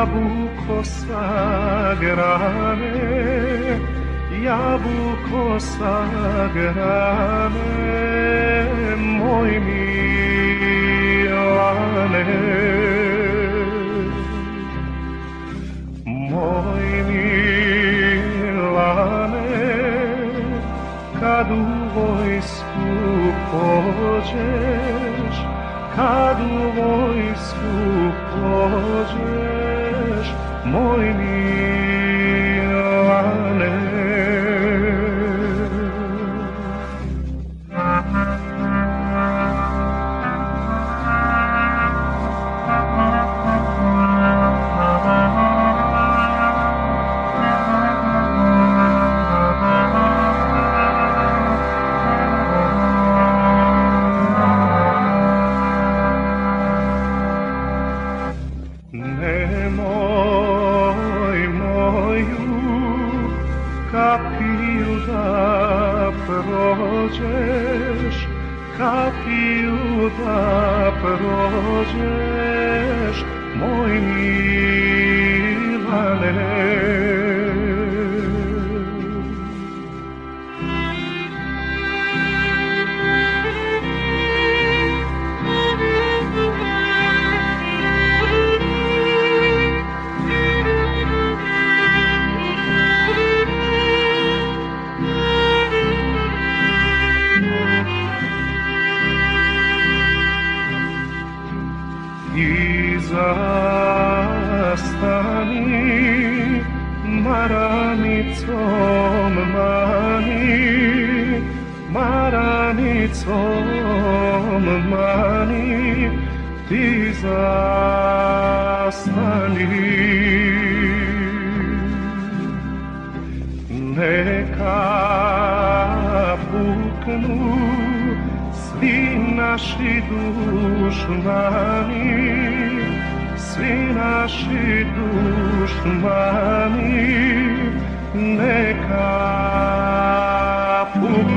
jabuko sagrane, jabuko sagrane, moj Milane. Moj Milane, kad u vojsku pođeš, kad u vojsku pođeš, moj Milane. Nemoj moju kapiju da prođeš, kapiju da prođeš, moj Milane. I zastani, maranicom mani, maranicom mani, ti zastani. Neka puknu svi naši dušmani, svi naši dušmani, neka puknu.